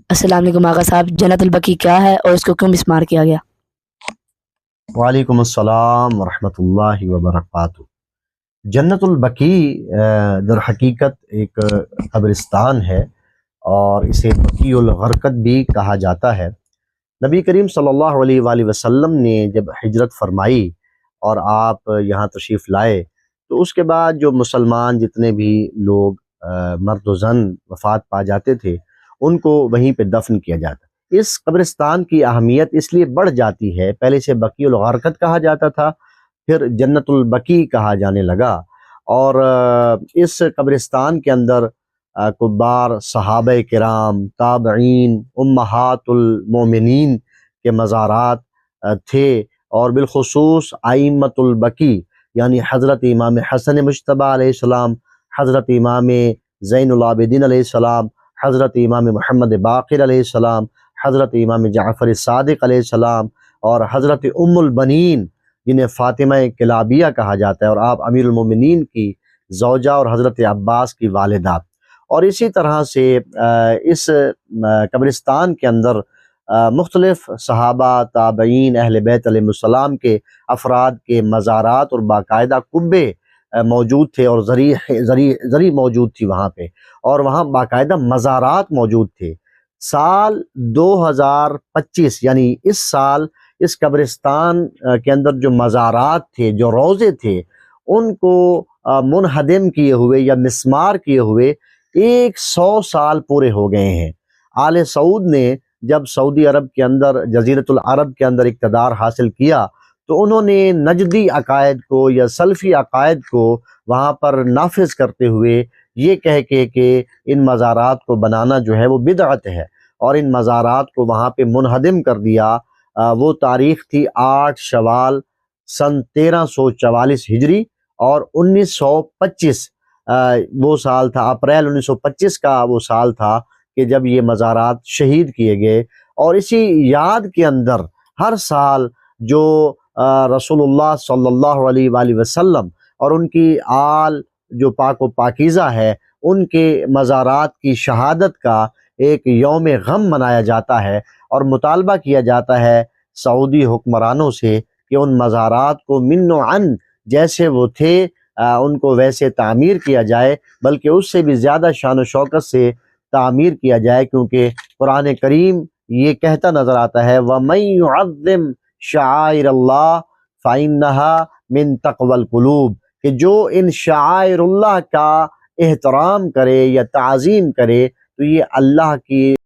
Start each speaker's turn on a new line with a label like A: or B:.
A: السلام علیکم آقا صاحب، جنت البقیع کیا ہے اور اس کو کیوں مسمار کیا گیا؟
B: وعلیکم السلام ورحمۃ اللہ وبرکاتہ۔ جنت البقیع در حقیقت ایک قبرستان ہے اور اسے بقیع الغرقد بھی کہا جاتا ہے۔ نبی کریم صلی اللہ علیہ وآلہ وسلم نے جب ہجرت فرمائی اور آپ یہاں تشریف لائے تو اس کے بعد جو مسلمان جتنے بھی لوگ مرد و زن وفات پا جاتے تھے ان کو وہیں پہ دفن کیا جاتا۔ اس قبرستان کی اہمیت اس لیے بڑھ جاتی ہے، پہلے سے بقیع الغرقد کہا جاتا تھا، پھر جنت البقیع کہا جانے لگا، اور اس قبرستان کے اندر کبار صحابہ کرام، تابعین، امہات المومنین کے مزارات تھے، اور بالخصوص ائمۃ البقیع یعنی حضرت امام حسن مجتبیٰ علیہ السلام، حضرت امام زین العابدین علیہ السلام، حضرت امام محمد باقر علیہ السلام، حضرت امام جعفر صادق علیہ السلام، اور حضرت ام البنین جنہیں فاطمہ کلابیہ کہا جاتا ہے، اور آپ امیر المومنین کی زوجہ اور حضرت عباس کی والدہ۔ اور اسی طرح سے اس قبرستان کے اندر مختلف صحابہ، تابعین، اہل بیت علیہ السلام کے افراد کے مزارات اور باقاعدہ قبے موجود تھے، اور زری موجود تھی وہاں پہ، اور وہاں باقاعدہ مزارات موجود تھے۔ سال 2025 یعنی اس سال اس قبرستان کے اندر جو مزارات تھے، جو روضے تھے، ان کو منہدم کیے ہوئے یا مسمار کیے ہوئے 100 سال پورے ہو گئے ہیں۔ آل سعود نے جب سعودی عرب کے اندر، جزیرۃ العرب کے اندر اقتدار حاصل کیا تو انہوں نے نجدی عقائد کو یا سلفی عقائد کو وہاں پر نافذ کرتے ہوئے یہ کہہ کے کہ ان مزارات کو بنانا جو ہے وہ بدعت ہے، اور ان مزارات کو وہاں پہ منہدم کر دیا۔ وہ تاریخ تھی 8 شوال سن 1344 ہجری، اور 1925 وہ سال تھا، اپریل 1925 کا وہ سال تھا کہ جب یہ مزارات شہید کیے گئے۔ اور اسی یاد کے اندر ہر سال جو رسول اللہ صلی اللہ علیہ وآلہ وسلم اور ان کی آل جو پاک و پاکیزہ ہے، ان کے مزارات کی شہادت کا ایک یوم غم منایا جاتا ہے، اور مطالبہ کیا جاتا ہے سعودی حکمرانوں سے کہ ان مزارات کو من و عن جیسے وہ تھے ان کو ویسے تعمیر کیا جائے، بلکہ اس سے بھی زیادہ شان و شوکت سے تعمیر کیا جائے، کیونکہ قرآن کریم یہ کہتا نظر آتا ہے وَمَن يُعَظِّمْ شَعَائِرَ اللَّهِ فَإِنَّهَا مِن تَقْوَى الْقُلُوبِ، کہ جو ان شعائر اللہ کا احترام کرے یا تعظیم کرے تو یہ اللہ کی